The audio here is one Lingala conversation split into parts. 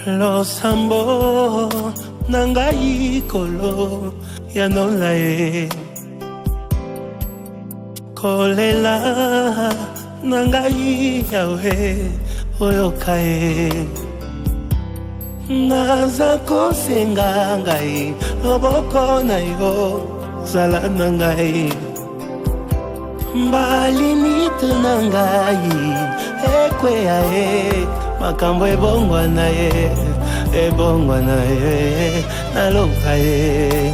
Losambo nangai kolo ya nolae kolela nangai yawe oyokae naza kosenga ngai loboko na yo zala nangai mbalimite nangai ekwea makambo ebongwa na ye naloka ye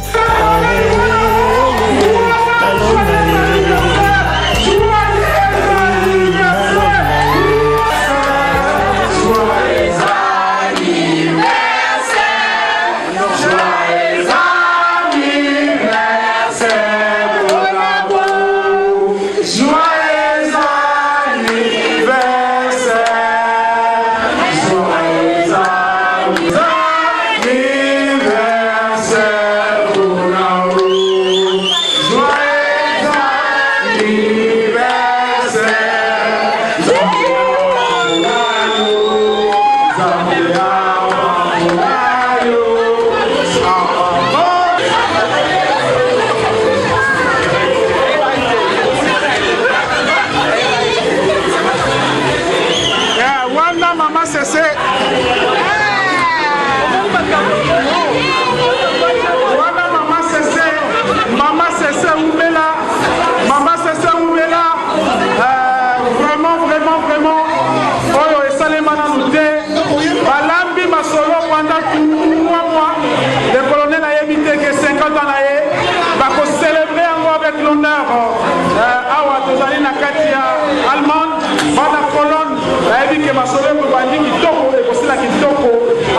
naloka ye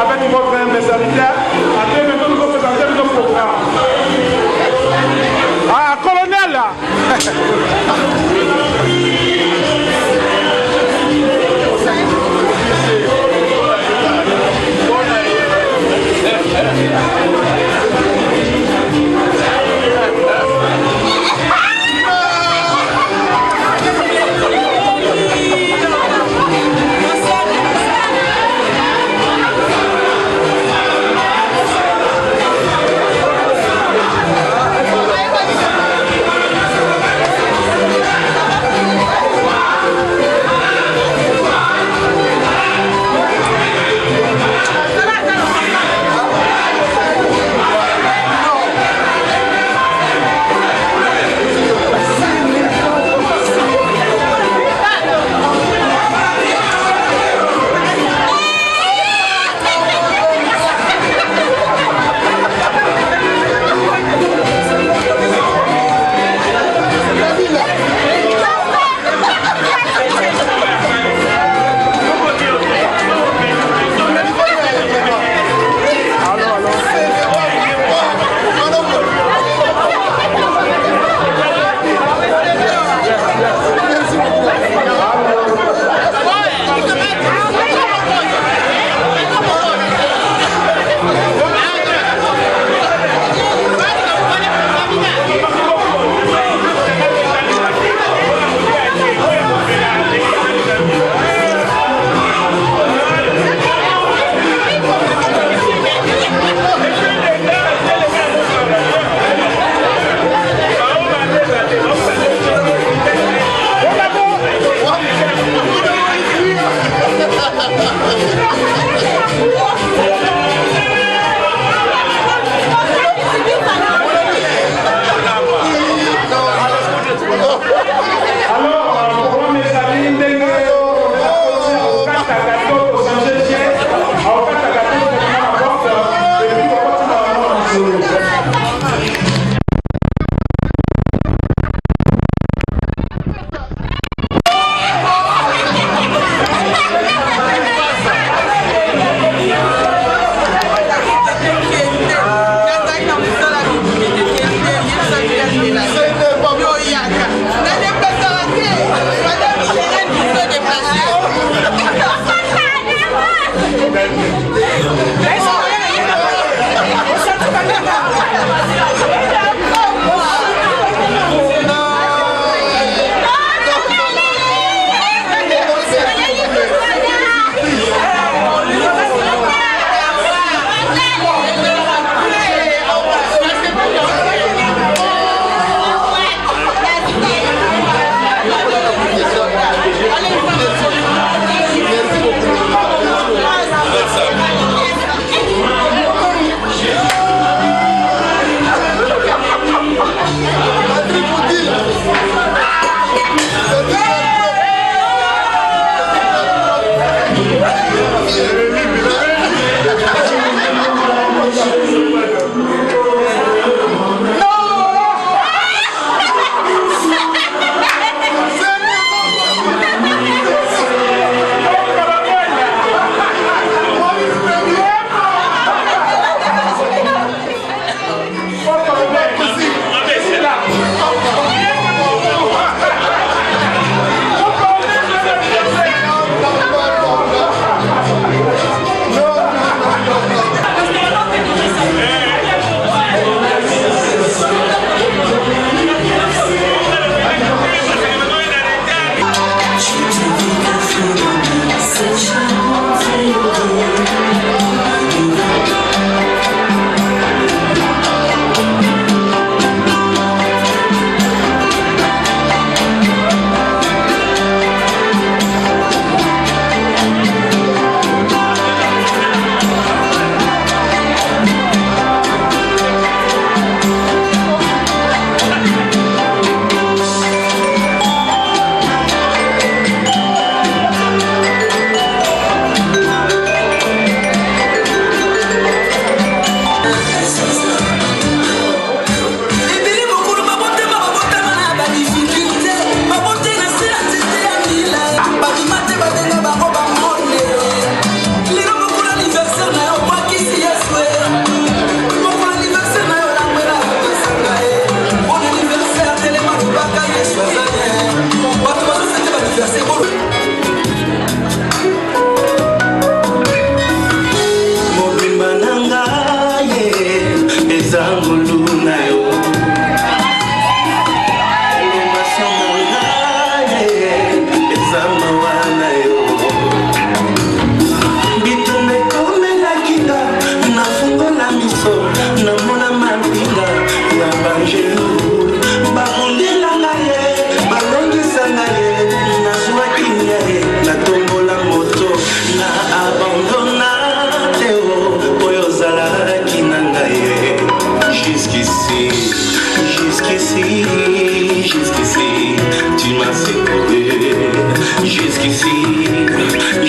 avec votre serviteur, après nous nous présenter notre programme. Ah, colonel là.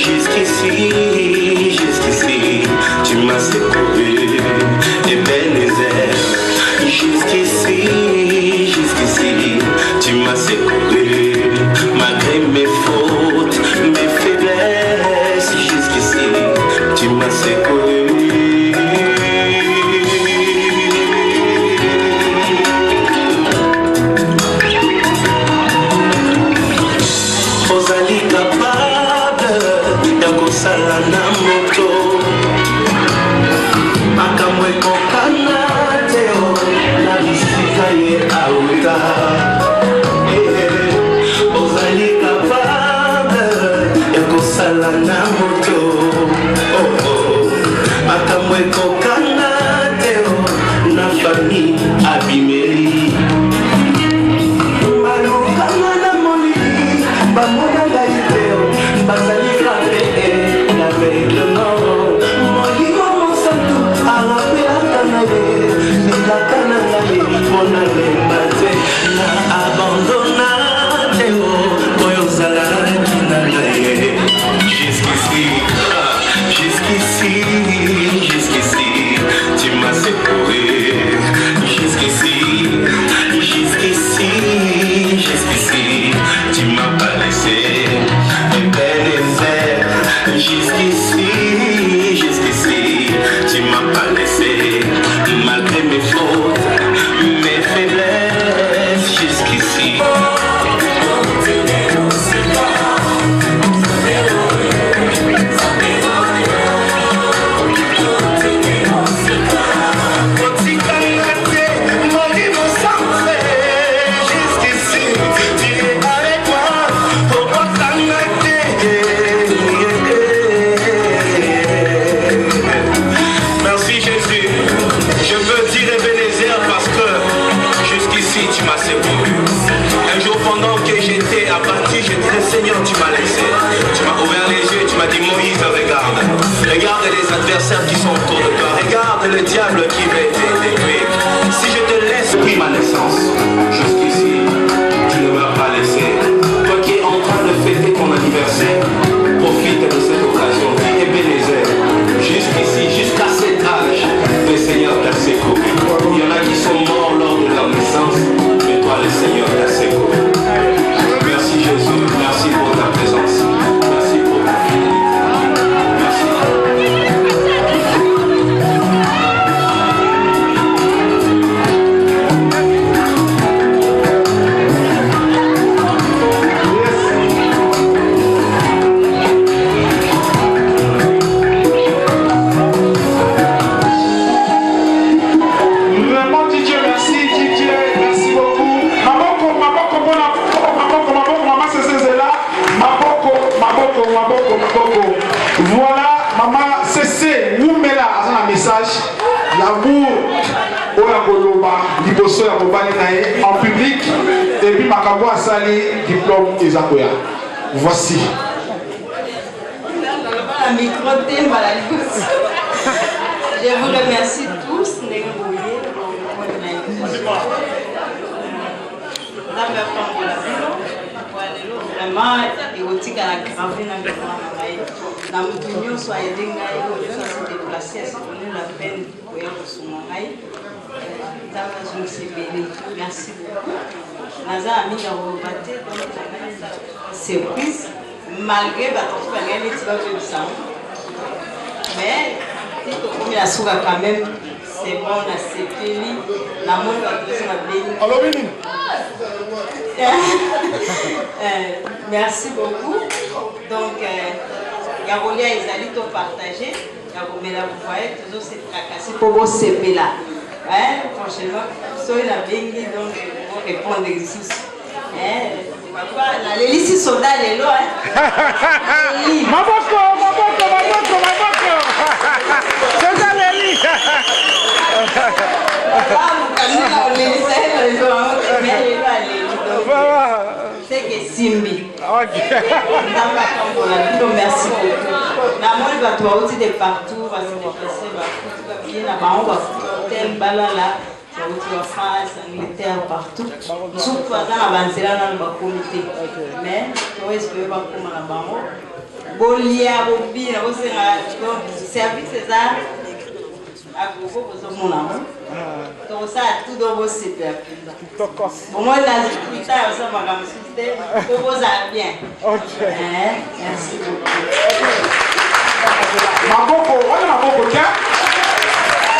jusqu'ici, tu m'as secouru, Ebenezer. Jusqu'ici, tu m'as secouru, malgré mes fautes, mes faiblesses. Jusqu'ici, tu m'as secouru. Ozali capable yakosala na moto makambo ekokana te na bisika ye auta. Ozali capable yakosala na moto makambo ekokana te na famille abimeli. Bamona gaiteo, bazali kape, la veille non. Molimo monsantu, arabe akanaye, nilakanaye, monale mate, na abandonnate, oyo zala kinaye. Jusqu'ici, tu m'as secouru. Jusqu'ici, tu m'as pas laissé. Ebenezer. Jusqu'ici, tu m'as pas laissé. Malgré mes fautes, mes faiblesses. Jusqu'ici. Seigneur, tu m'as laissé, tu m'as ouvert les yeux, tu m'as dit Moïse, regarde les adversaires qui sont autour de toi, regarde le diable qui veut t'élever. Si je te laisse, oui, ma naissance, jusqu'ici, tu ne m'as pas laissé. Toi qui es en train de fêter ton anniversaire, profite de cette occasion, dis Ebenezer, jusqu'ici, jusqu'à cet âge, le Seigneur t'a secouru. Il y en a qui sont morts lors de leur naissance, mais toi, le Seigneur t'a secouru. Merci Jésus, merci pour ta présence, merci pour ta fidélité, merci. Vraiment Didier, merci Didier, merci beaucoup. Maboko. Voilà, maman Cessé, Woumela, a un message. L'amour, en public, et puis Makabo a sali, diplôme Isakoya. Voici. Je vous remercie tous. Vraiment, il faut que la gravé dans le dans le pignon soit aidé, il faut se déplacer, à se donner la peine pour y avoir son mari. Je me suis béni. Merci beaucoup. Naza a mis à rebattre, surprise, malgré que tu as gagné, tu vas faire ça. Mais, si tu as la souga quand même, c'est bon, on a sécurisé. La mode va te faire béni. Merci beaucoup. Donc, Yarolia et Zali t'ont partagé. Yaromela, vous voyez, toujours c'est tracassé pour vos CP là. Franchement, soyez la béni, donc, pour répondre à l'exercice. La Lélici Soda, elle est là. Maboko. C'est ça, Léli. C'est que Simbi. Merci beaucoup. La moi, il va toi aussi de partout, va se déplacer, va bien là-bas, on va tel balala, ça va en France, Angleterre, partout. Tout va dans la banzela dans le comité. Mais, toi, est-ce que va comme là-bas? bolia bobina bosenga donc service ça à gogo bozomona donc ça tout dans vos super au moins dans le temps ça va comme système pour vous bien. OK. Merci beaucoup. Maboko, on a Maboko tiens.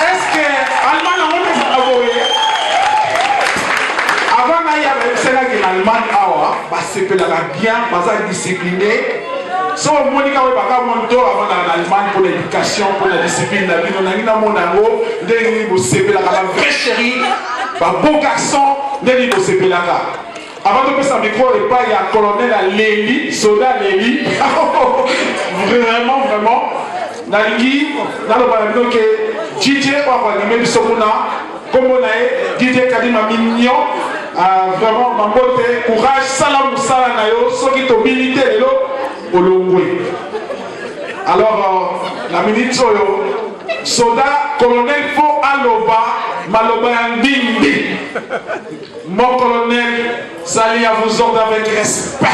Est-ce que Allemagne on est avoué avant d'aller avec celle qui l'Allemagne awa bah c'est que la bien bazar discipliné. So Monica we baka monto avant l'Allemagne pour l'éducation, pour la discipline, la vie, on a une monango, des niveaux CP la vraie chérie, bah bon garçon, des niveaux CP la avant de passer un micro et pas il y a colonel Léli, soldat Léli, vraiment, Naligi, dans le balado que DJ ou animé du Sokuna, comme on a DJ Kadima Mignon, vraiment Mambote, courage, salam salam nayo, soki to militaire lo. Alors, la ministre, soldat, colonel Fo Aloba, Maloba Yandindi. Mon colonel, salut à vos ordres avec respect.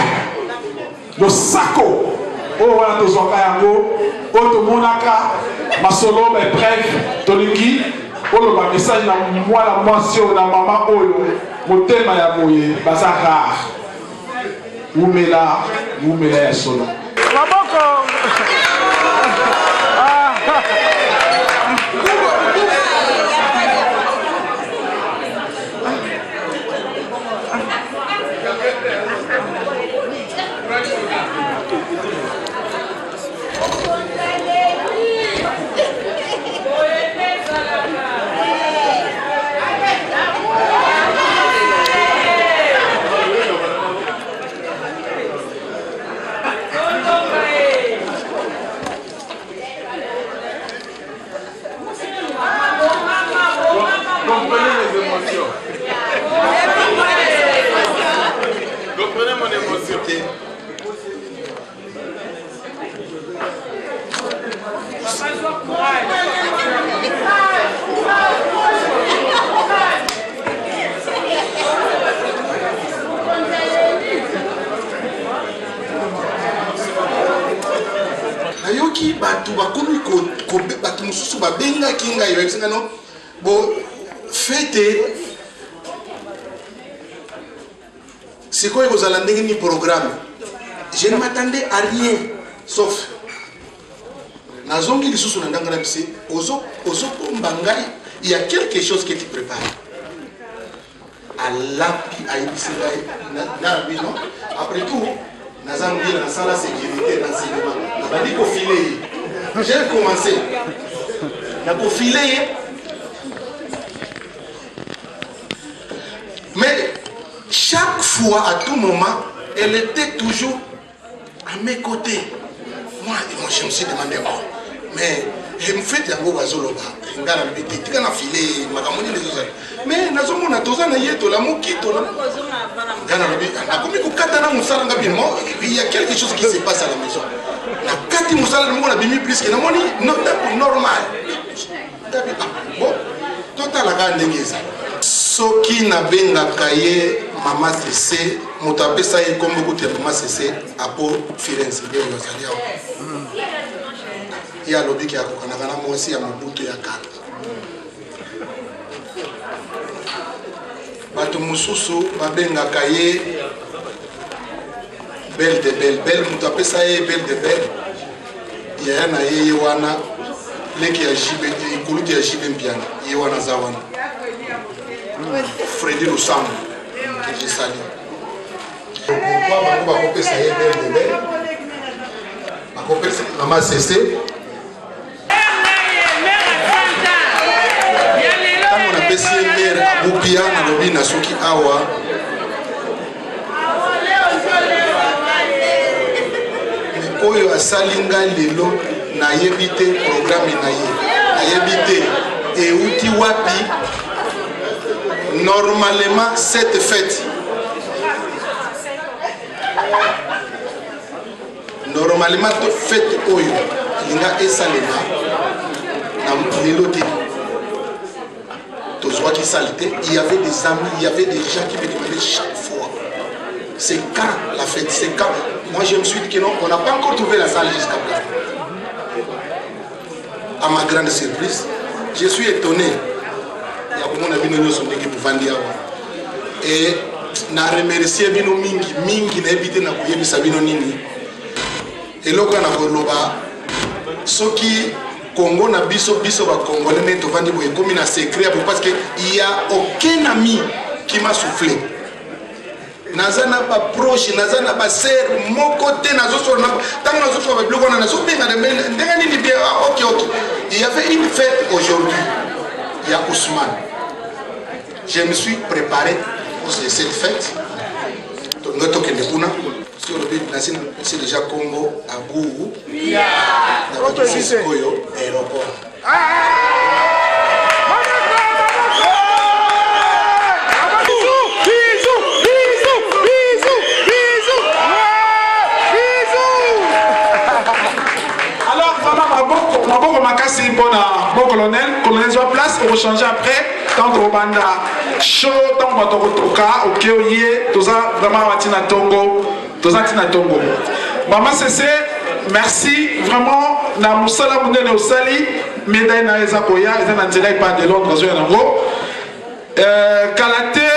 Le Sako, oh voilà, tous en Kayango, Oto Monaka, Masolo, mais bref, Toniki, oh le message, moi la mention, la maman, oh mon thème à Yaboye, Bazara. Moumela ya solo. Ayoki batu bakomi ko batu mususu babenga kinga yo esenga no bo fete c'est quoi vous allez ni programme. Je ne m'attendais à rien sauf nazongi lisusu na ndanga na bise ozo kombangai il y a quelque chose que tu prépares à l'api à ibisingai na bino après tout nazangi na sala sécurité dans cinéma na bandi ko filer j'ai commencé na ko filer mais chaque fois à tout moment elle était toujours à mes côtés. Moi je me suis demandé bon mais je me fais yango bazoloba ngala mbiti tika na filer makamoni les autres mais nazomo na toza na yeto la mokito la ngana lobi akomi ko kata na musala ngabi mo il y a quelque chose qui se passe à la maison na kati musala mo na bimi plus que na moni normal bon total la ndengeza soki na benga kaye mama cc mutapesa ye kombo kuti mama cc apo Firenze ndio nazalia ya lobiki ya kokanaka na mwasi ya mobutu ya kata bato mususu babengaka ye belle de belle mutu apesa ye belle de belle yaya na ye wana leki ya jibe ikuluti ya jibe mpiana ye wana za wana Freddy Lusambo que je salue. Pourquoi bango bakopesa ye belle de belle bakopesa mama cc tango napesi ye mere abupia nalobi na soki awa oyo asali ngai lelo nayebi te programme na ye nayebi te euti wapi. Normalement cette fête oyo linga esalema na lelo te tozwa ki salité. Il y avait des amis, il y avait des gens qui me demandaient chaque fois c'est quand la fête, c'est quand Moi, je me suis dit que non, on n'a pas encore trouvé la salle jusqu'à présent. À ma grande surprise, je suis étonné. Il y a beaucoup de gens qui ont vendu. Et je remercie Bino Mingi, Mingi n'a évité de couiller Sabino Nini. Et là, quand on a ceux qui Congo na biso ba Congolais net vandi boye comme na secret parce que il y a aucun ami qui m'a soufflé. Nazana pas proche, nazana pas sœur, mon côté nazo sur na tant nazo sur avec le on a soupé na ndengani bien OK. Il y avait une fête aujourd'hui. Il y a Ousmane. Je me suis préparé pour cette fête. Notre Kendekuna sur le c'est déjà Congo à Gourou. C'est Koyo aéroport. Alors vraiment Maboko Makasi bon colonel soit place pour changer après tant au banda chaud tant au toka OK oye tout ça vraiment Tina Tongo. Maman Cessé, merci vraiment. Na musala munene osali médaille na ezakoya ezana nzela pas de Londres zo yango. Kalate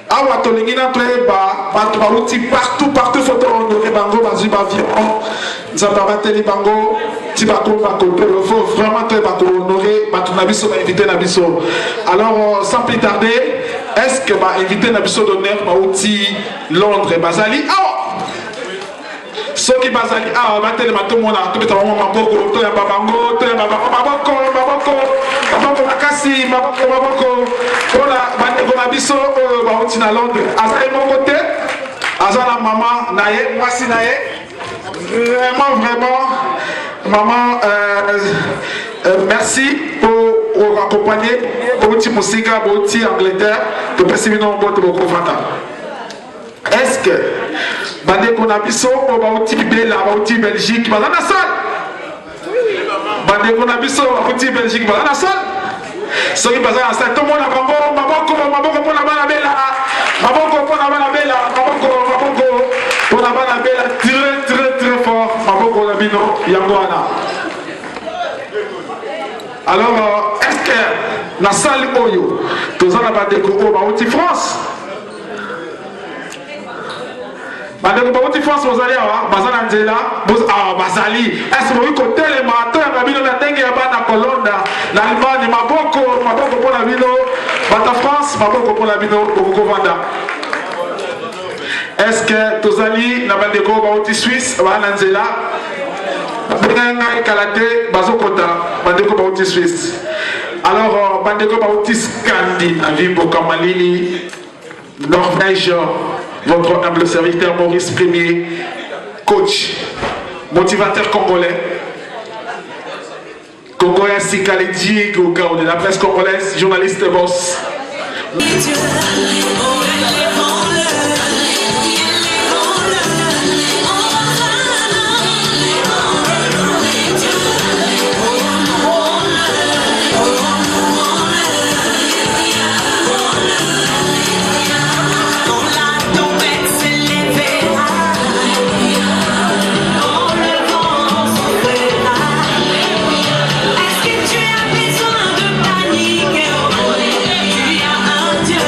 awa tolingina toeba bato bauti partout photo honoré bango bazui bavion nzamba bateli bango ti bako vraiment toeba to honoré bato na biso ba invité na biso. Alors sans plus tarder, est-ce que ba invité na biso d'honneur bauti Londres bazali ceux qui bazali bateli mato mona to beta maboko to ya babango to ya maboko makasi maboko pona bandeko na biso bauti na Londres azali mon côté azala maman naye mwasi naye vraiment maman merci pour accompagner bauti musika bauti Angleterre to pesibino mbote boko fata. Est-ce que bandeko na biso bauti bela bauti Belgique bazana sal bandeko na biso bauti Belgique bazana sal soki bazana sal to mona bango maboko pona bana bela maboko pona bana bela maboko pona bana bela très fort maboko na bino yango wana. Alors est-ce que na salle oyo tozana bandeko bauti France bandeko bauti France bozali awa bazana nzela bazali est-ce que côté les mato ya bino na ndenge ya bana kolonda na Allemagne maboko pona bino bata France maboko pona bino kokovanda. Est-ce que tozali na bandeko bauti Suisse bana nzela benga kalate bazokota bandeko bauti Suisse. Alors bandeko bauti Scandinavie Bokamalili Norvège, votre humble serviteur Maurice Premier, coach, motivateur congolais, congolais Sikaledi, Goga de la presse congolaise, journaliste boss. Est-ce que tu as besoin de panique? Tu as un Dieu.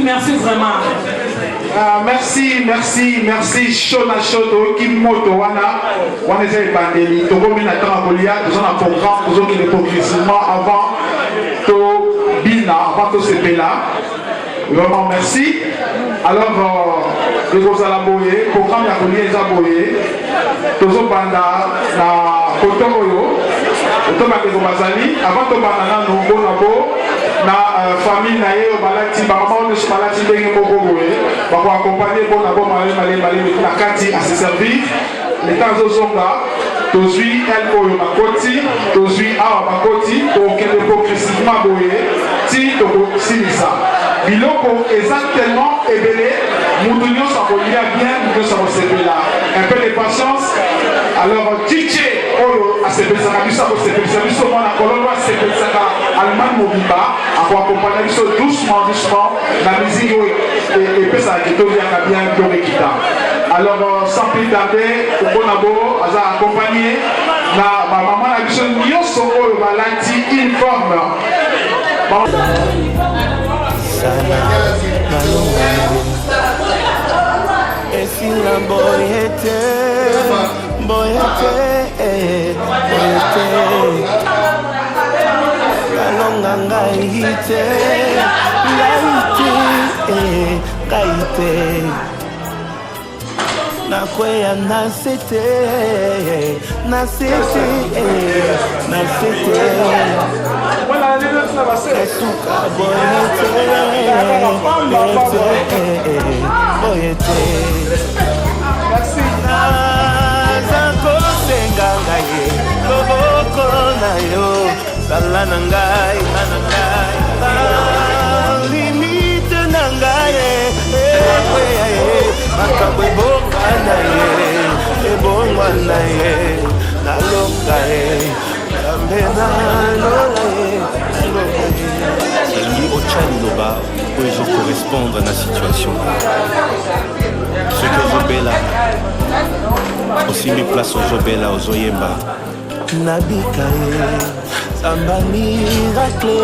merci vraiment. Merci, Shona Shoto, Kimoto, Wana Zé Bandeli, Togo Mina Tarabolia, nous avons un programme, nous avons l'hypocritement avant to Bina, avant to Sepela. Vraiment merci. Alors, nous allons boyer, programme Yakouli est aboyé, nous avons na Kotomoyo, avant to banana nous avons na famille na ye balati maman ne balati ndenge moko boye ba ko accompagner bon na bon mali na kati à se servir les temps ozonga tozui el oyo bakoti tozui awa bakoti to kende progressivement boye ti to silisa biloko exactement ebele mutu nyonso akolia bien mutu nyonso akosepela un peu de patience. Alors DJ oyo asepelisaka biso akosepelisa biso mwana kololo asepelisaka allemagne mobimba akoaccompagna biso doucement na musique oyo epesaka kitoliaka bien biloko ekita. Alors sans plus tarder okonabo aza accompagné na bamama na biso nyonso oyo balati uniforme. Esila boyete kalonga ngaite nakweya nasete esuka boyete naza kosenga ngai loboko na yo sala na ngai limite na ngai makambo ebongwa na ye nalonga ye kambe nalola ye. Salingi Ochani Loba, où ils ont correspondre à la situation. Ceux qui ont Zobela, aussi mis place aux Zobela, aux Oyemba. Nabikaye, Samba miracle,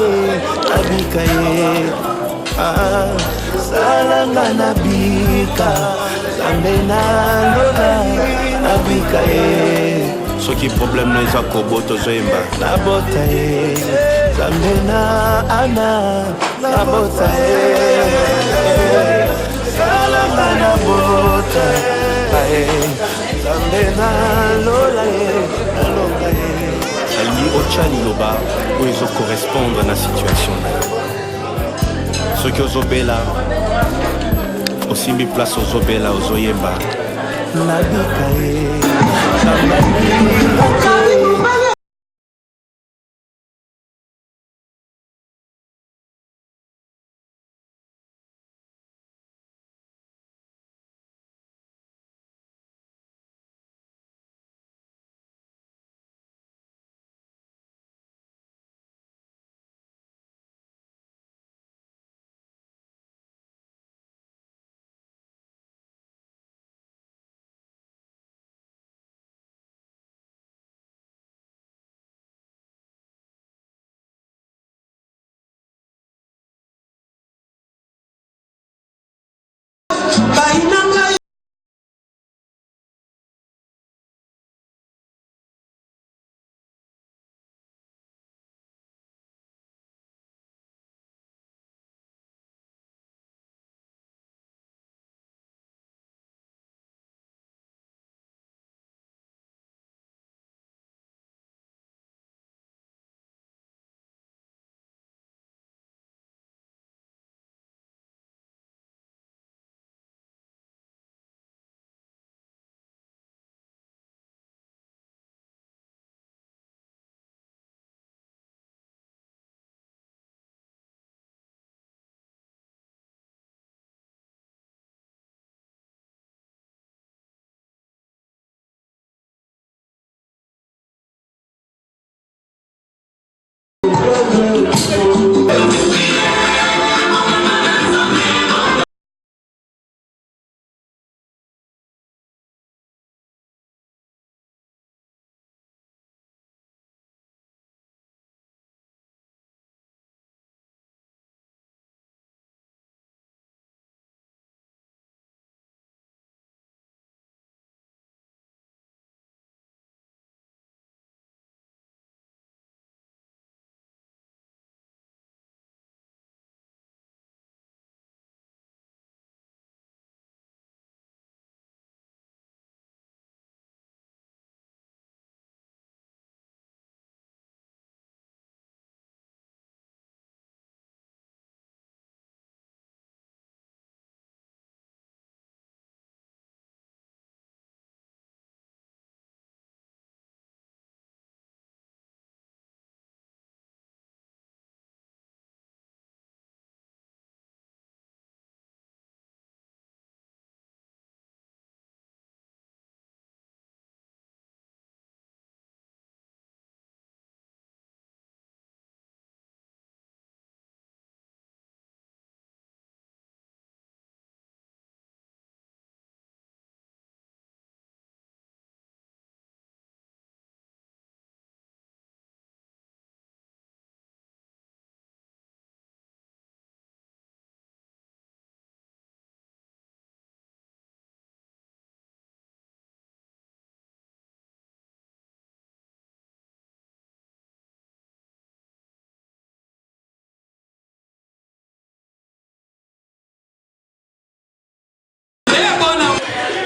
Nabikaye, Salanga Nabika, Sambena Lola, Nabikaye. Ceux qui problème les Akoboto Zoyemba. Nabotaye, Sambena Ana, Nabotaye, Salanga Nabotaye, Sambena Lola, Salingi Ochani Loba, où ils ont correspondre à la situation. Ceux qui ont Zobela, aussi mis place aux Zobela, aux Oyemba. Nabikaye, Samba miracle.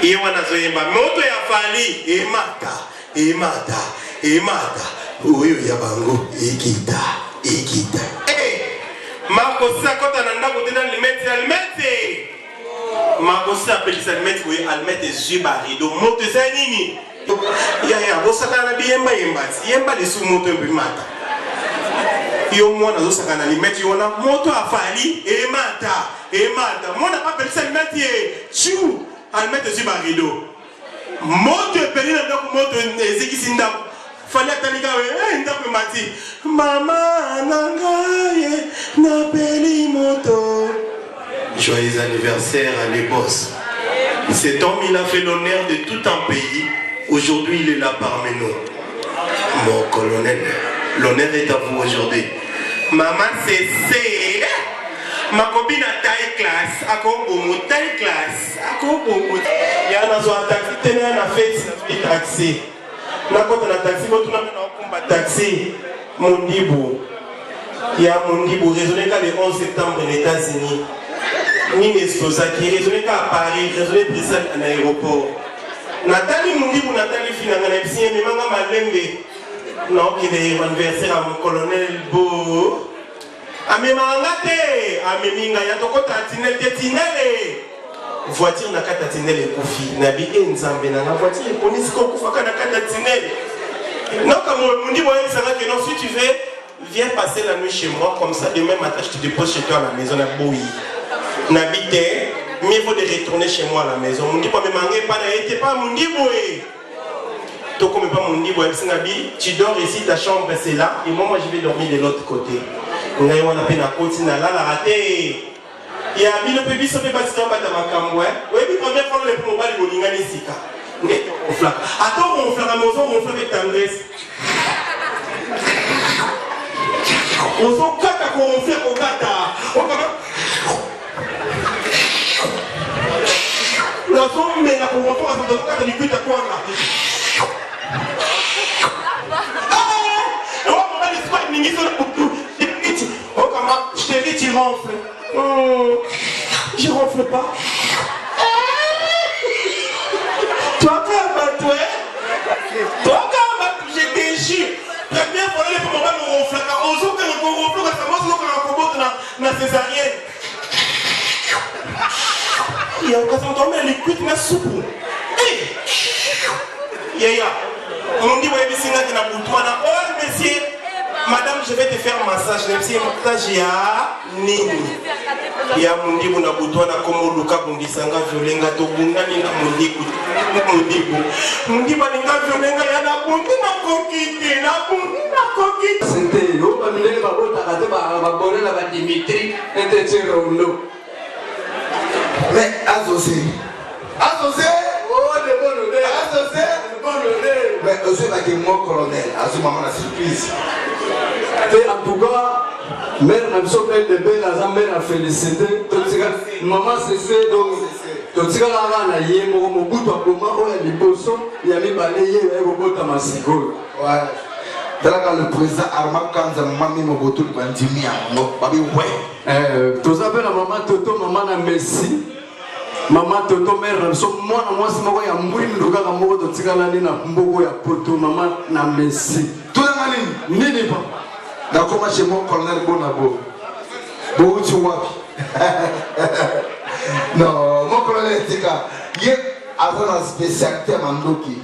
Ye wana zoyemba moto ya fali emata oyo ya bango ekita makosa kota na ndako tena almete makosa pelisa almete we almete zuba rido moto za nini ya bosaka na biyemba yemba lesu moto mata yo mwana zosaka na almete yona moto afali emata mwana pa pelisa almete chu almete zuba rido moto epeli na ndako moto ezikisi ndako fallait attalika ndako mati mama nangaye na peli moto. Joyeux anniversaire à les boss. Cet homme, il a fait l'honneur de tout un pays. Aujourd'hui, il est là parmi nous. Mon colonel, l'honneur est à vous aujourd'hui. Maman, c'est ma copine a taille classe, à Congo, taille classe, à Congo. Il y a un taxi, tenez un affaire, taxi. Na kota na taxi, vous avez un taxi, Mondibo. Il y a Mondibo, raisonné qu'à le 11 septembre aux États-Unis. Ni Nesposaki, raisonné qu'à Paris, raisonné Bruxelles à l'aéroport. Nathalie Mondibo, Nathalie Finanga, mais Manga Malembe. Non, qui est l'anniversaire à mon colonel Beau. Amemangate, ameminga ya tokota tinel tinele. Voiture na kata tinele kufi, nabi enzambe na voiture police ko kufa na kata tinele. Non comme on dit moi ça va que non si tu veux viens passer la nuit chez moi comme ça demain matin je te dépose chez toi à la maison na boui. N'habiter, mieux vaut de retourner chez moi à la maison. On dit pas me manger pas na été pas mon dit boy. Toi comme pas mon dit boy, tu dors ici ta chambre c'est là et moi je vais dormir de l'autre côté. On a eu un appel à côté, là, la raté. Il y a un peu de temps à ma camoué. Oui, puis première fois, les promos, les bolingans, les sika. Attends, on fait la maison, on fait avec tendresse. On s'en casse à quoi on fait au gata. On s'en met la convention à son gata, du but à quoi là. Je t'ai dit, tu ronfles. Je ronfle pas. Toi, toi, j'ai déchiré. Première fois, les mamans nous ronflent. Aux autres, nous ronflons, nous avons césarienne. Il y a occasion de tomber les cuites, mais soupe. Yaya, on dit, ouais, mais c'est là pour toi. Oh, monsieur. Madame, je vais te faire un massage. Je massage ya nini. Ya mundibu na butwana komo luka bundisanga violenga to bundani na mundibu. Mundibu ninga violenga ya na bundi na kokite na bundi na kokite. C'était yo ba milele ba bota kate ba bolela ba Dimitri ete Chirondo. Mais associé. Oh de bon honneur. Associé. Bon honneur. Mais aussi avec mon colonel, à ce moment la surprise. En tout cas, mère n'a pas de belle, la mère a félicité. Maman c'est donc. Totika la na ye mo butu akoma o ya liboso ya mibale ye ya robota masiko. Ouais. Dans le président Armand Kanza mami mo botu bandimia no babi ouais. Tozabela maman Toto maman na Messi. Maman Toto mère so mwana mwasi moko ya mburi nduka ka moko totika la nina mboko ya poto maman na Messi. Tout le monde nini pa. D'accord, chez mon colonel Bonabo. Bon, tu vois. Non, mon colonel Tika. Il y a une spécialité à Mandoki.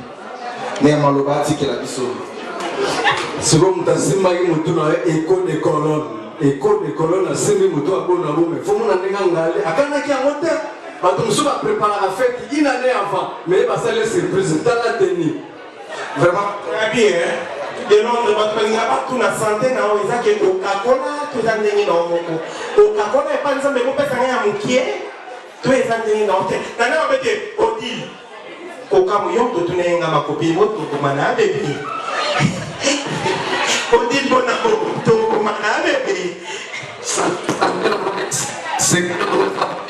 Mais Malobati qui est la biso. C'est comme ta simba qui m'a tourné école de colonne. École de colonne, c'est même toi Bonabo. Mais il faut qu'on ait un galé. À quand il y a un hôtel, on se va préparer la fête une année avant. Mais il va se laisser surprise dans la tenue. Vraiment très bien. De l'ordre de votre pays, tout la santé, na oisa que Coca-Cola, tout ça n'est pas Coca-Cola est pas exemple de couper ça à mon pied, tout est ça n'est pas ok. T'as n'a pas été Odile. Coca mouillon, tout n'est pas ma copine, tout comme un bébé. Odile Bonabo, tout comme un bébé. C'est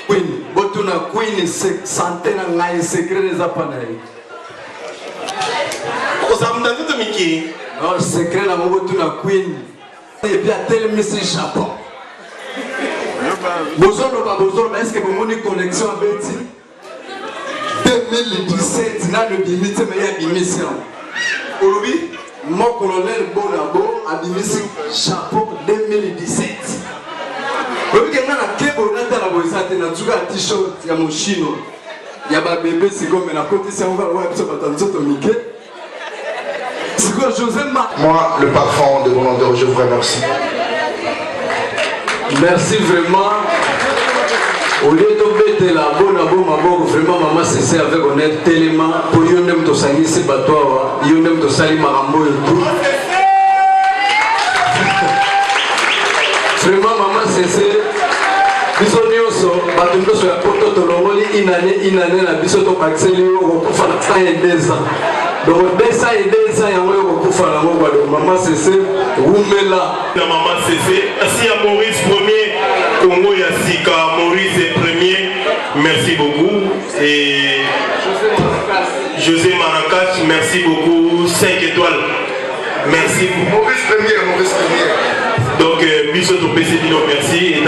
Queen, Botuna Queen, c'est centaine de secrets des appareils. Vous avez entendu de Mickey? Non, le secret la moto na Queen. Et puis à tel monsieur Japon. Bonjour, mais est-ce que vous avez une connexion avec Betty? 2017 na le bimite me ya bimisi olobi mon colonel Bonabo a bimisi chapeau 2017 olobi ke ngana kebo na tala boisate na tuka t-shirt ya moshino ya ba bébé sigome na côté c'est on va ouais ça va tanzoto mike José moi le parfum de mon odeur je vous remercie. Merci vraiment. Au lieu de mettre la bonne maboko vraiment maman c'est avec honnête tellement pour yo nem to sangi se batwa yo nem to sali marambo et tout. Vraiment maman c'est biso nyonso bato nyonso ya poto tolongoli inane na biso to axeli yo kokufa na 102 ans. Donc 202 ans yango yo kokufa na ngo kwa maman c'est Rumela na maman Cécé ainsi à Maurice premier Congo ya Sika Maurice premier merci beaucoup et José Maracas merci beaucoup 5 étoiles merci beaucoup Maurice premier donc biso to PC dino merci et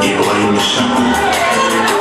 Ibrahim Cham.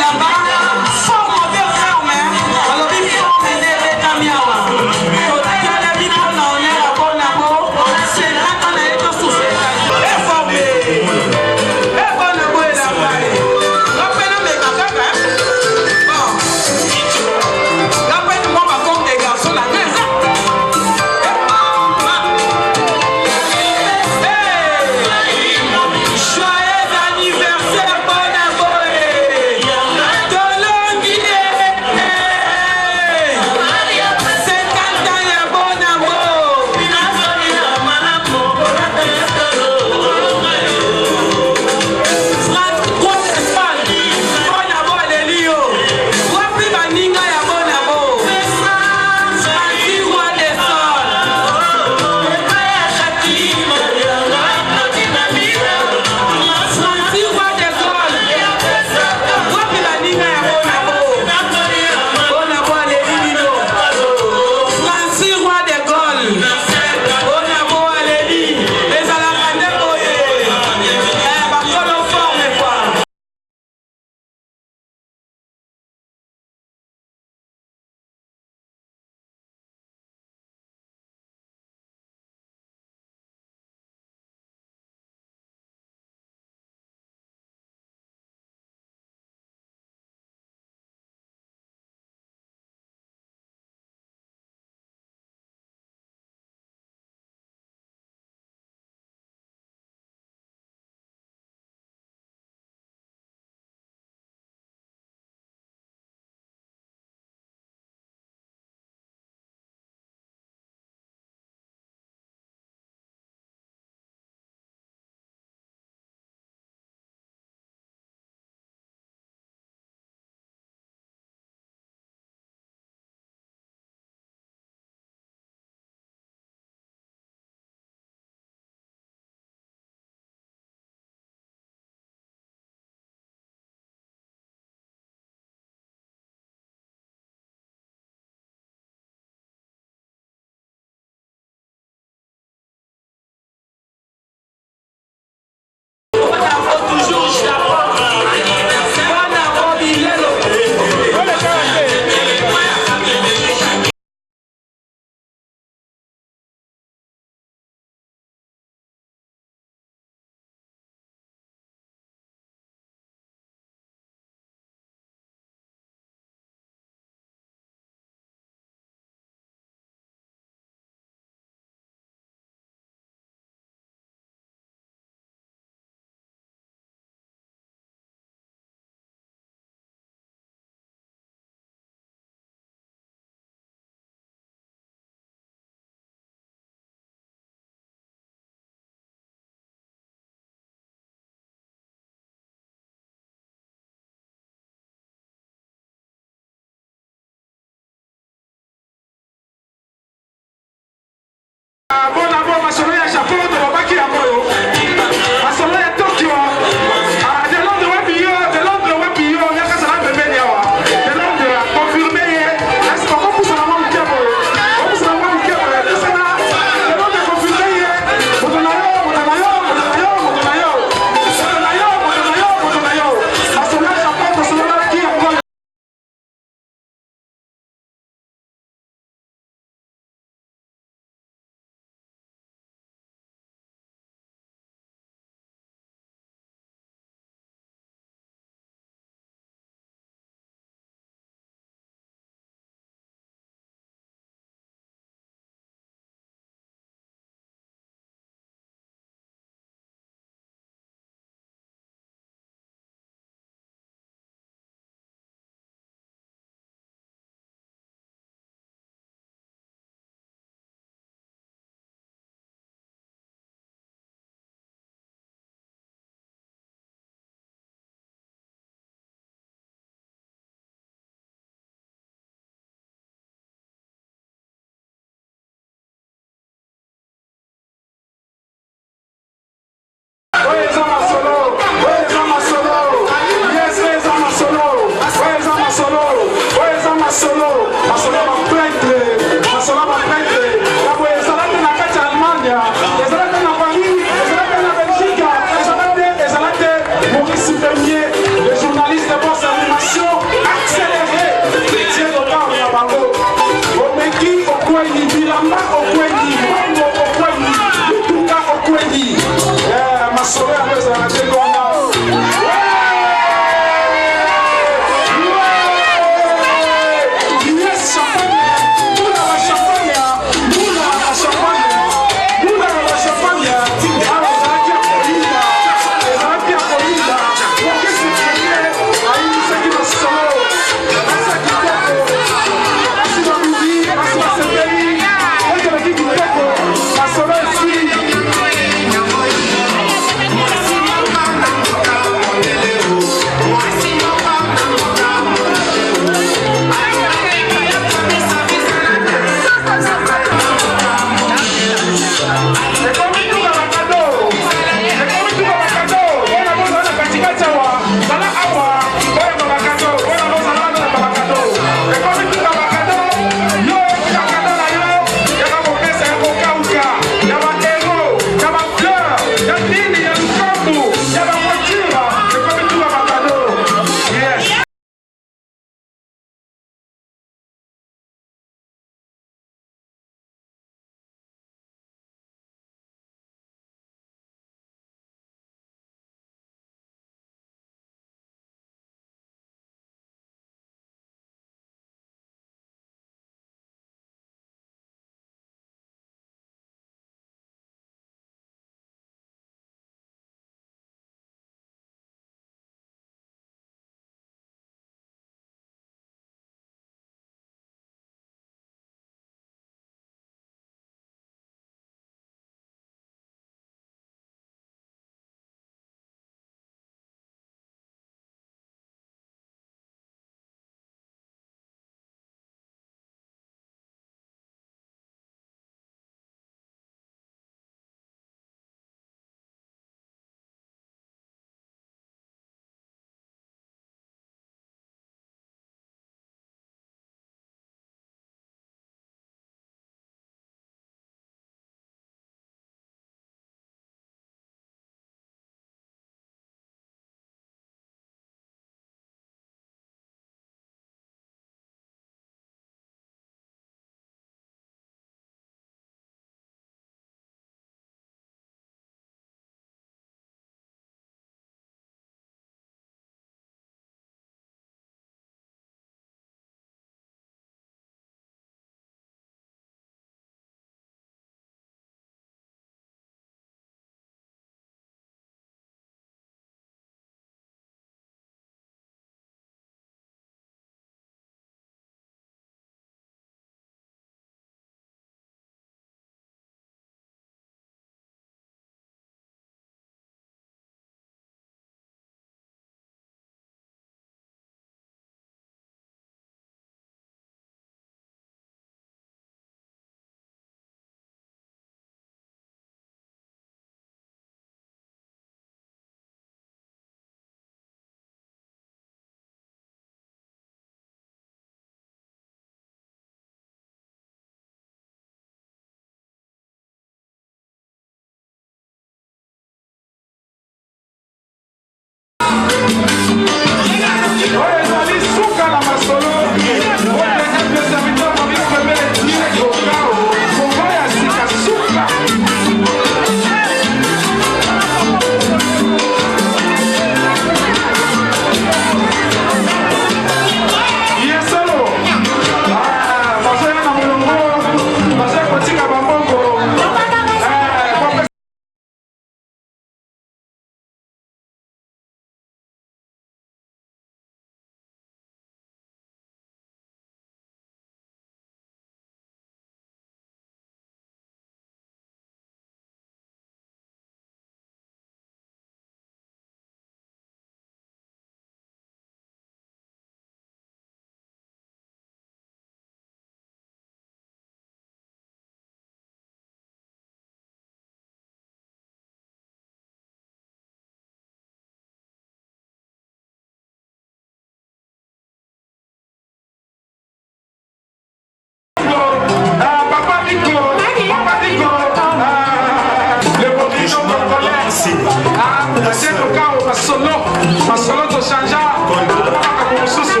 masolo masolo tochanja makambo mosusu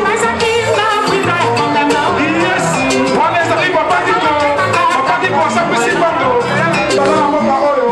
wana ezali papatiko asapesi bango bala na mboka oyo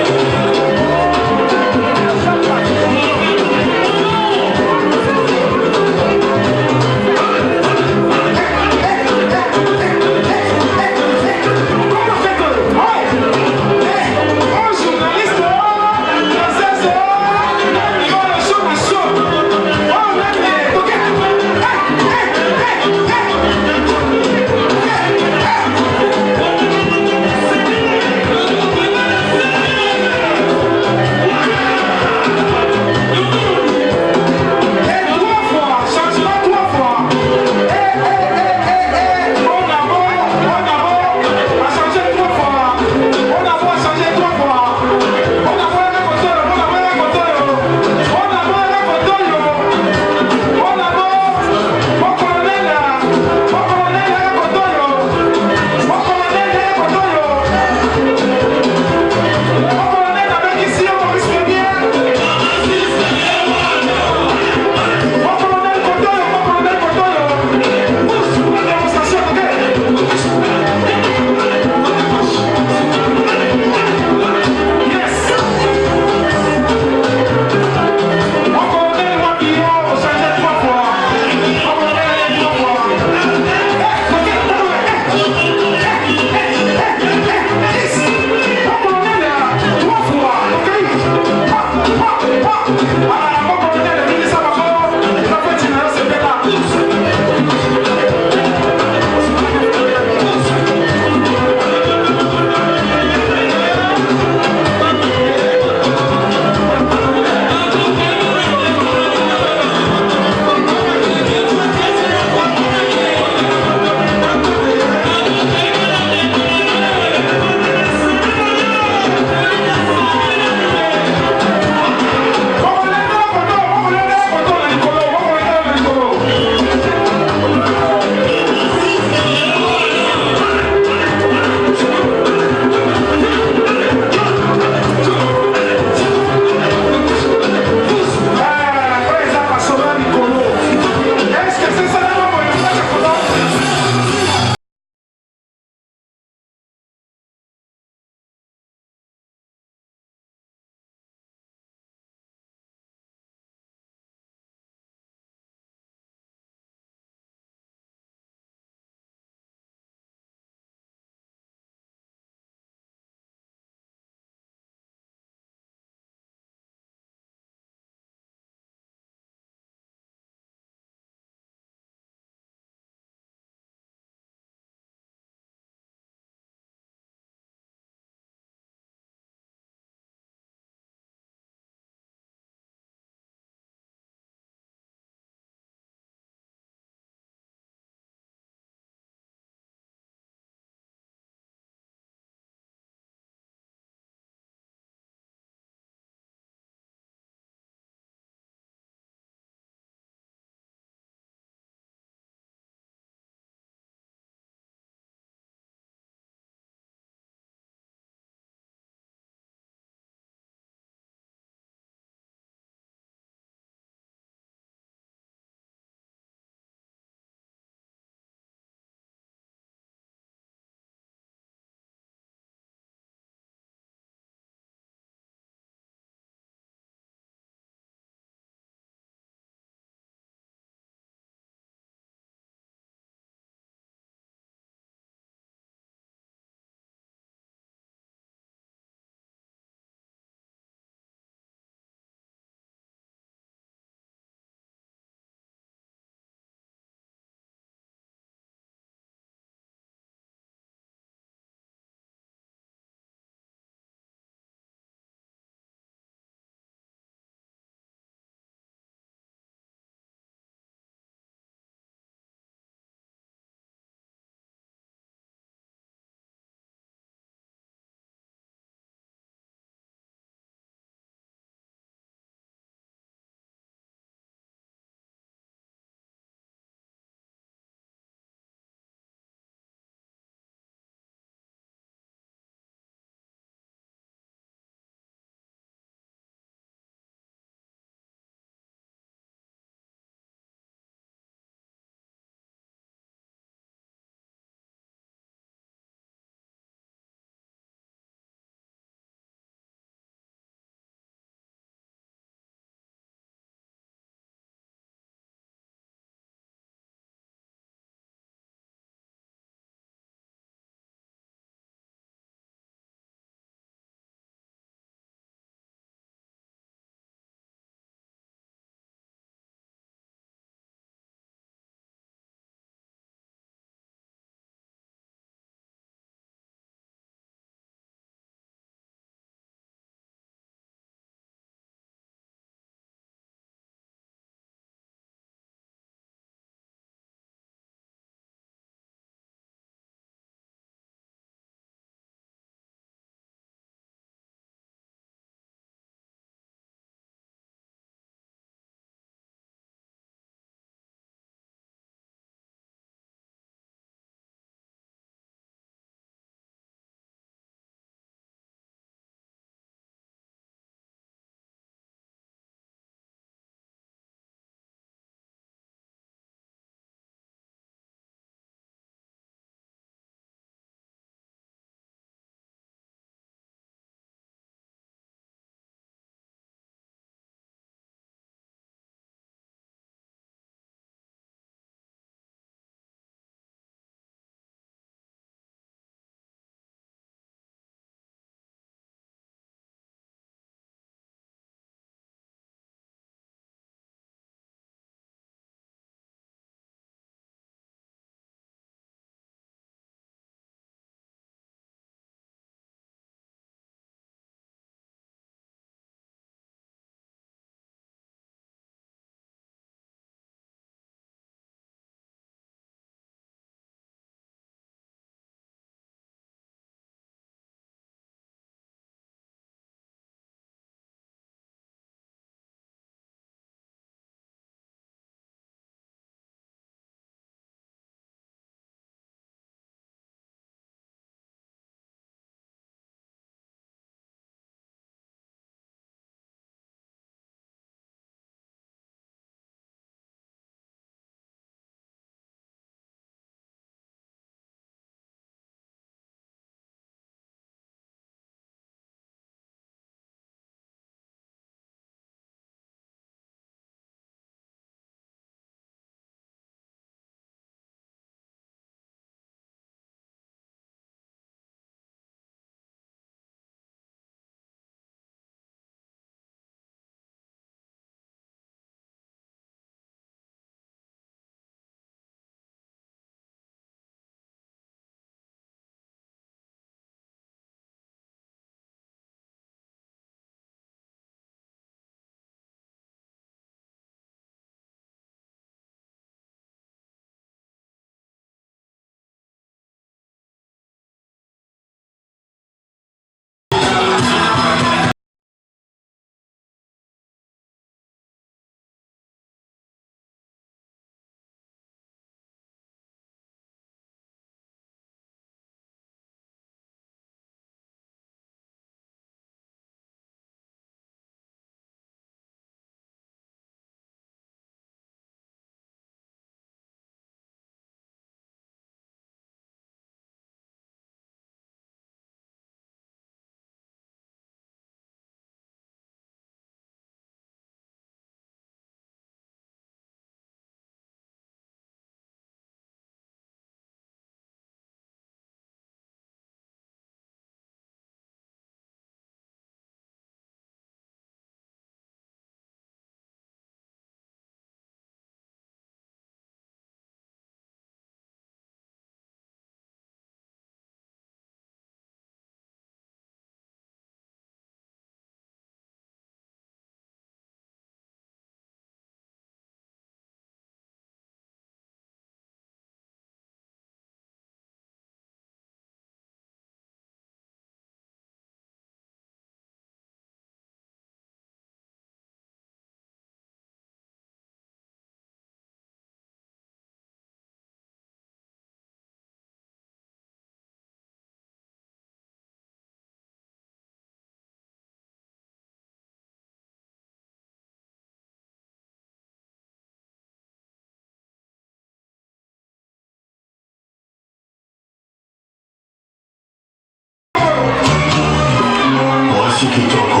mwasi kitoko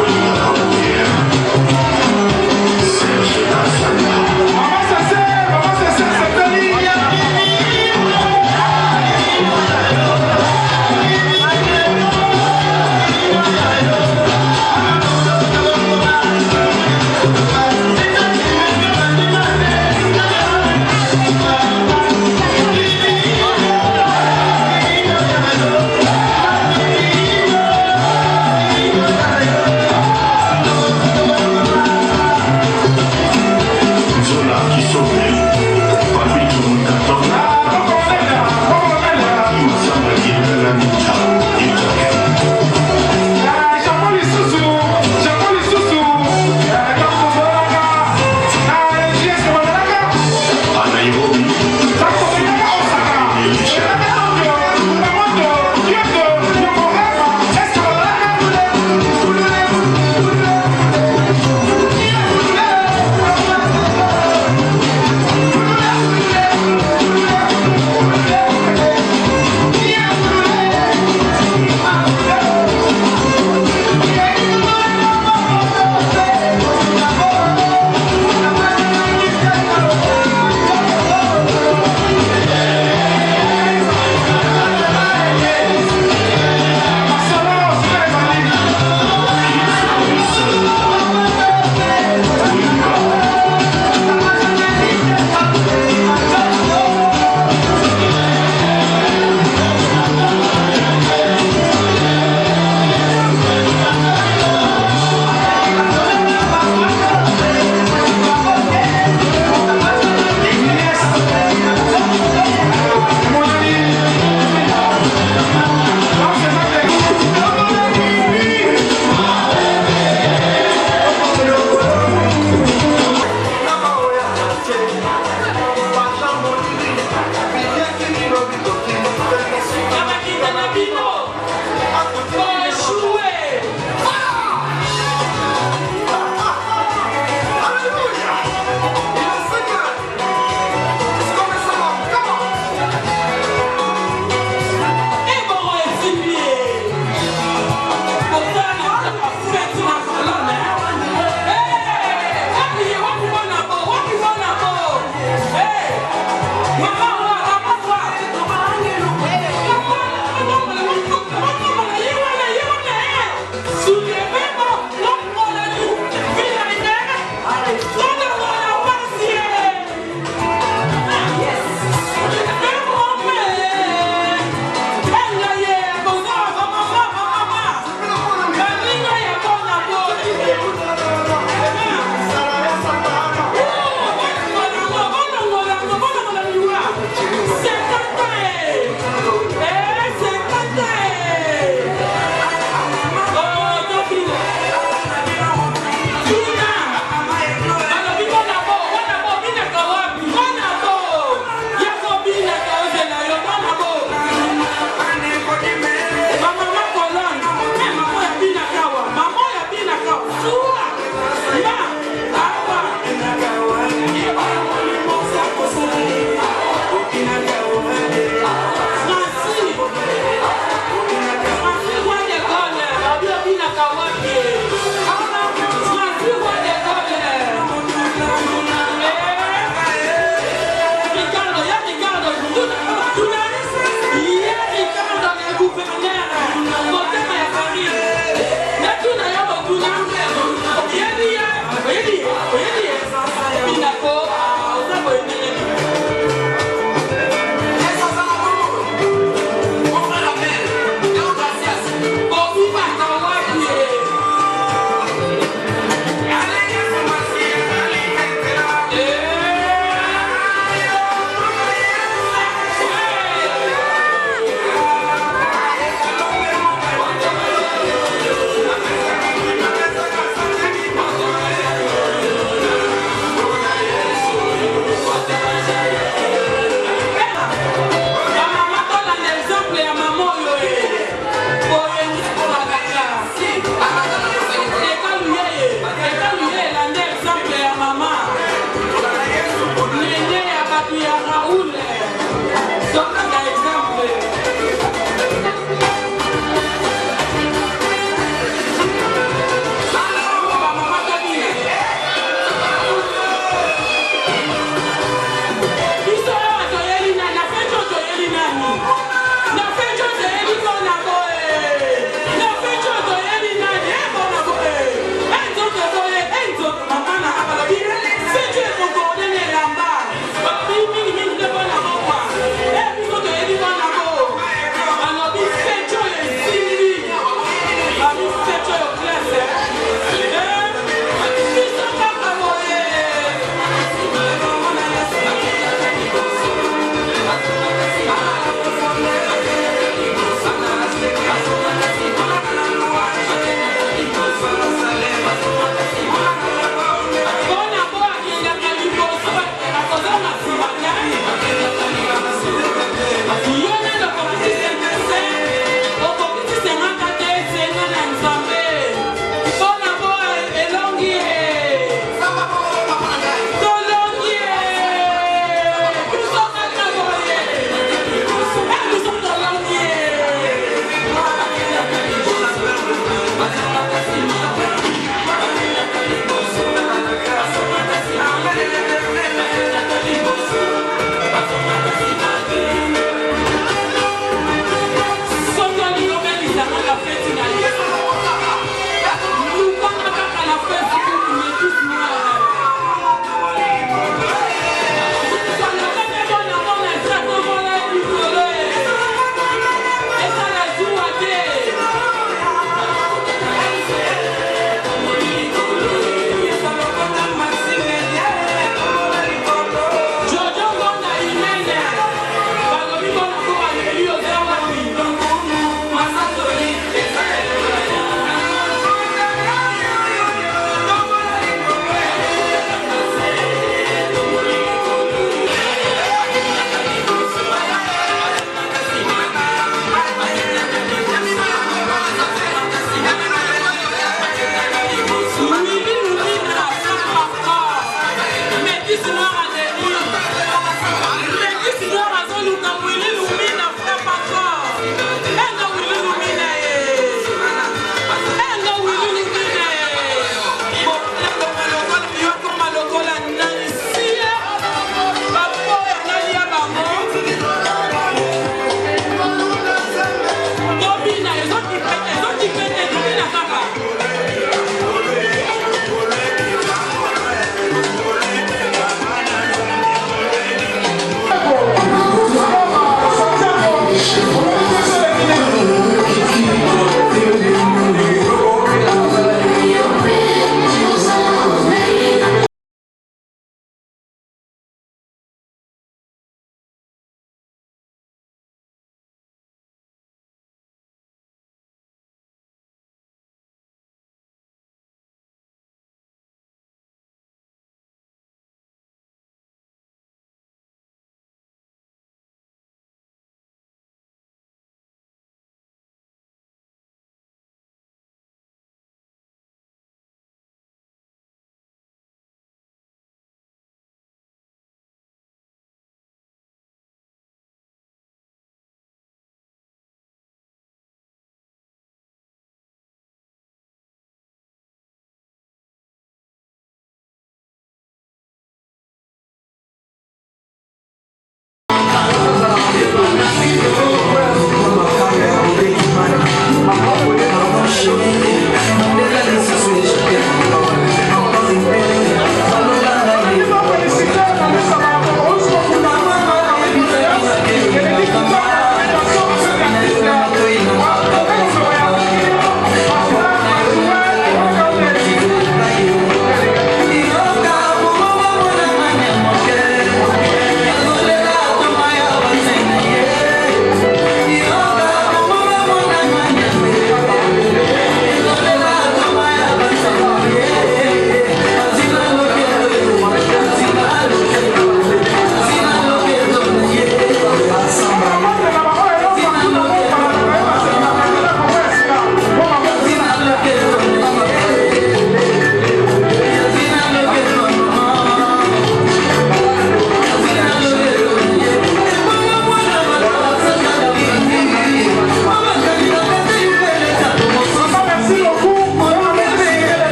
olingaka boye Serge Nasanda. Maman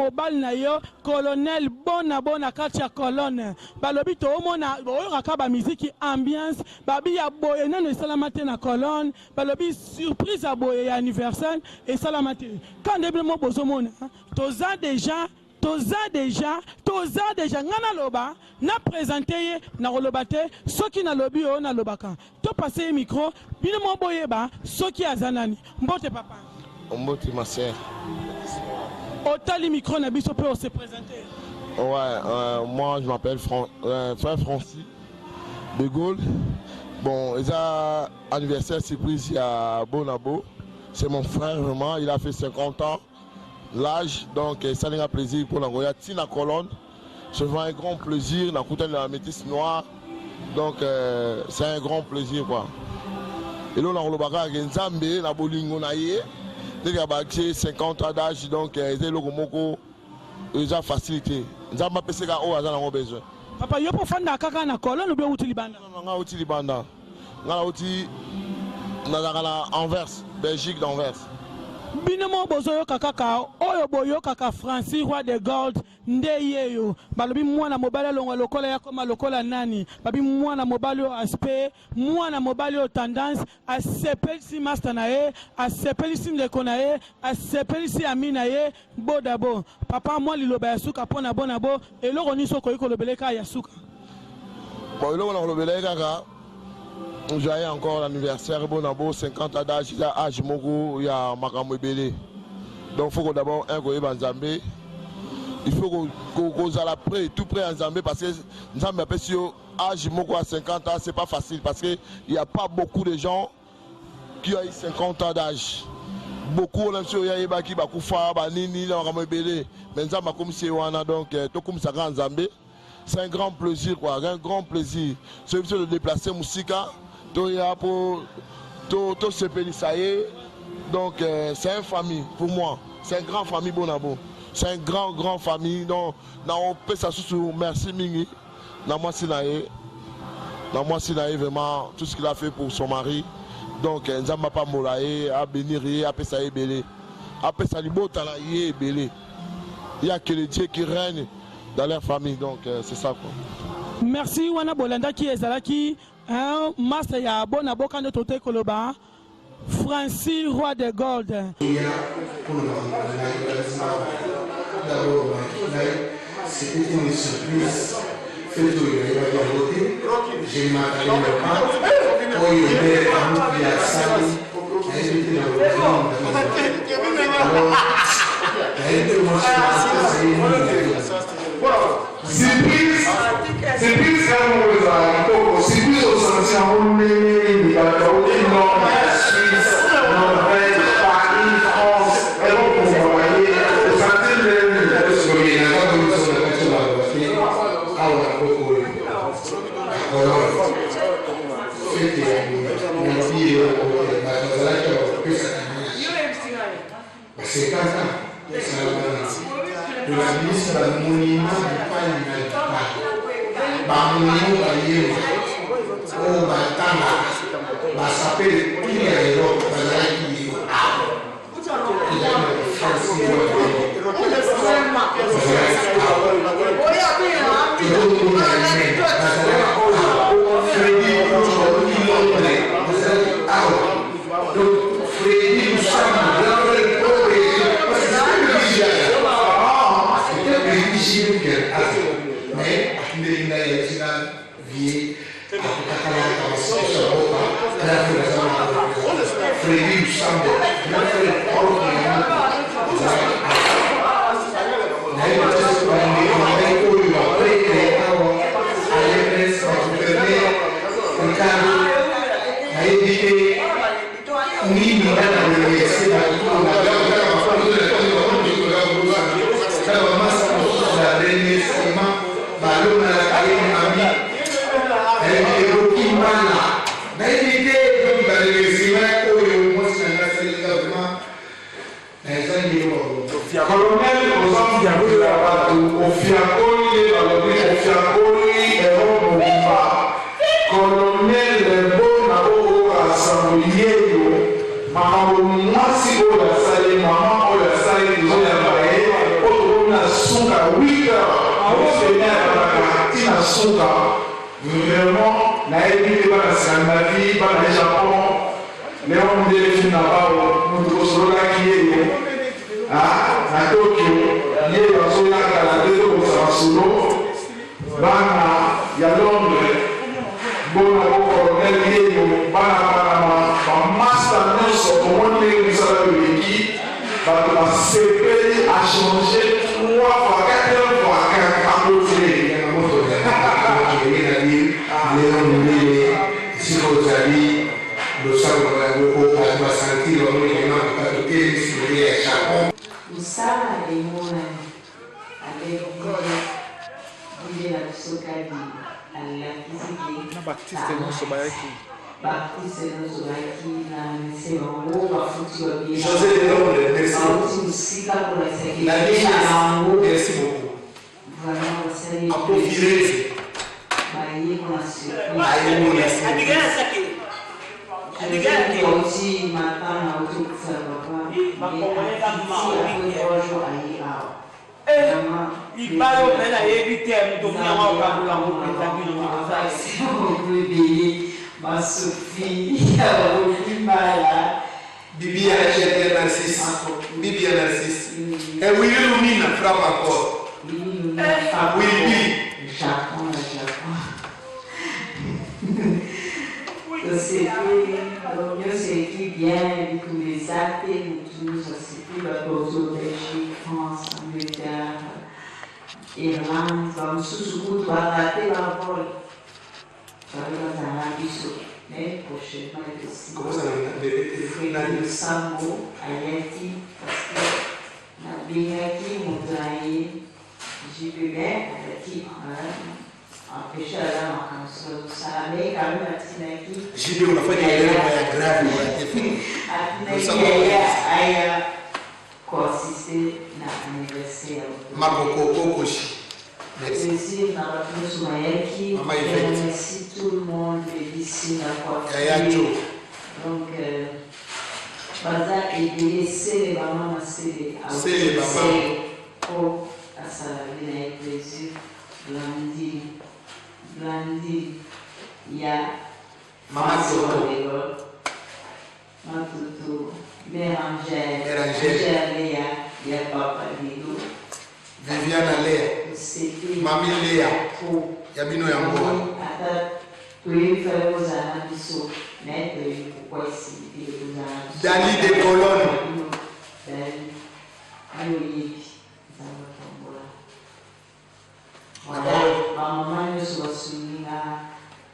mobali na yo colonel bona kati ya colonne balobi to omona oyokaka ba musique ambiance babi ya boye nano esalama te na colonne balobi surprise ya boye ya anniversaire esalama te quand ndebemo bozomona toza déjà ngana loba na présenter na roloba te soki na lobi o na lobaka to passer micro bino mo boyeba soki azanani mbote papa mbote ma sœur otali micro na biso pour se présenter. Ouais, moi je m'appelle frère Francis de Gaulle. Bon, il a anniversaire surprise à Bonabo. C'est mon frère vraiment, il a fait 50 ans. L'âge, donc ça n'est pas plaisir pour l'Angoya. Tina Colonne, c'est vraiment un grand plaisir. La coutelle de la métisse noire, donc c'est un grand plaisir quoi. Et là, on a le Nzambe, la Bolingo Naye, dès qu'il 50 ans d'âge, donc ils ont ils ont facilité. Nzambe pèse qu'à eux, ils ont besoin. Papa, yo pour faire na kaka na Colonne ou bien outil libanda? Non, non, outil libanda. On outil na Anvers, Belgique d'Anvers. Binemo bozoyo kaka oyo boyo kaka Francis Roi de Gold ndeyeyo balobi mwana mobali longa lokola ya koma lokola nani babi mwana mobali o aspect mwana mobali o tendance asepelisi master na ye asepelisi ndeko na ye asepelisi ami na ye bodabo papa moi liloba ya suka pona bona bo eloko niso ko ikolobeleka ya suka bon eloko na kolobeleka kaka j'ai encore l'anniversaire, Bonabo, 50 ans d'âge, il y a âge Mogo, il y a Makamou Belé. Donc il faut d'abord un goye Nzambé. Il faut qu'on aille après, tout près en Nzambé, parce que Nzambé, si âge Mogo à 50 ans, c'est pas facile, parce qu'il n'y a pas beaucoup de gens qui ont 50 ans d'âge. Beaucoup, on a vu, il y a des gens qui ont fait Nini, Makamou Belé. Mais Nzambé, comme c'est Wana, donc tout comme ça, Nzambé. C'est un grand plaisir, quoi, un grand plaisir. C'est de déplacer Moussika. Tout se pélissaye. Donc c'est une famille pour moi. C'est une grande famille Bonabo. C'est une grande famille. Donc on peut s'assurer merci Mingi. Moi Sinaye vraiment tout ce qu'il a fait pour son mari. Donc Nzamba pas molaye, a bénir, a pesaye belé. A pesaye botalaye belé. Il y a que le Dieu qui règne dans leur famille. Donc c'est ça quoi. Merci Wana Bolanda qui est là qui un master ya bona boka de tote koloba Francis Roi de Gold. C'était une surprise. J'ai marqué le pas. Oh, il est à Sali. Surprise au sens où les Nord, Suisse, Norvège, Paris, France, et on peut envoyer au centre de Slovénie. C'est comme ça. De la ministre de la monument du pas Bamunio Baye, oh Batana, Basapé, qui est l'autre, Bazaki, il a une Francis. suka vraiment nayebi bana Scandinavie bana Japon leo modele fina bao mutu osololaki ye na Tokyo ye bazolaka na lelo kozala solo bana ya Londres bona bokolonel yeyo bana bamaster nyonso omoni ndenge misala yoleki bato basepeli a changé 3 fois 4 fois akotie yanga moto yena leo mondele siko ozali losalo basantir bamolekena bakatokeli sikole ya Japon mosala emona abebile na biso kadi alakisiki Baptiste nyonso bayaki na mese bango bafuti babie José de Londres, merci bauti mosika kolakisaki La bango merci beaucoup. vraiment basali Apofilé. bayeko na surprise auti matana auti okufala papa libalo mpena yebi te motomunyanga okabulango mpenza bino ebele basofi bakokimala Bibi Anachette Narcisse. Bibi Narcisse. Et Willy Lumina frappe encore. Willy. Japon. C'était bien, tous les athées, tous, c'était la Belgique, France, Angleterre, Irlande, comme sous-sous, tu vas rater la vol. Tu vas dans un rabisseau, mais prochainement, il aussi. Comment ça va? Le Sambo, Ayati, parce que la Bingaki, Montaï, JPB, Ayati, empêcher la macançon, ça allait quand même à Tinaki. JB, on a fait des erreurs graves. Aya consister na anniversaire. Makoko Koshi. Merci. Merci, Maratounou Soumayaki. Merci tout le monde ici dans la coiffure. Donc, Baza est délaissé les mamans, c'est les mamans. Oh, à ça, il y a plaisir. Blandi, il y a Maman Soto. Matutu, Bérangère, Léa, il y a Papa Lido, Viviana Léa, Mami Léa, Yabino Yango. Dali de Colonne. Maman ne soit soumise à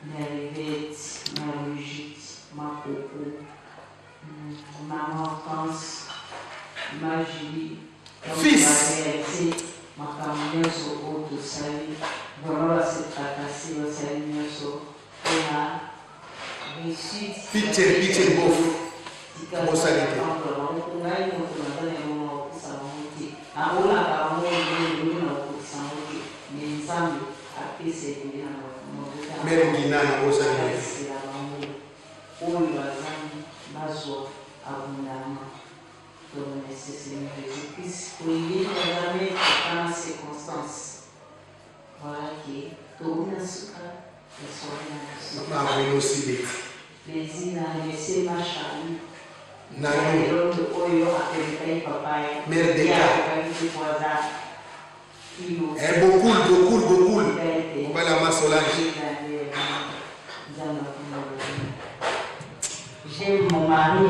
Merivette, Marugite, ma coco, ma enfance, ma Julie, fils, ma caméra sur autre salut, voilà c'est fracassé, le salut sur on a réussi. Pitié, bof. Bon salut. Mère Guina, bon salut. Dans les circonstances, voilà qui tout le sucre, plaisir à laisser ma chambre. Mère de beaucoup. Voilà ma Solange. J'aime mon mari.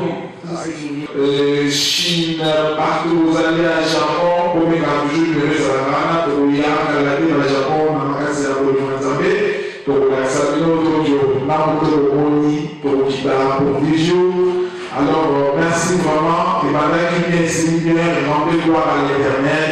Chine, partout vous allez à Japon, comme il a toujours donné sa rana, pour y aller dans le Japon, dans la casa de Montazamé, pour la Sabino Tojo, Namoto Oni, pour Kiba, pour Bijou. Alors, merci vraiment, et madame qui vient ici, bien, et rendez gloire à l'éternel.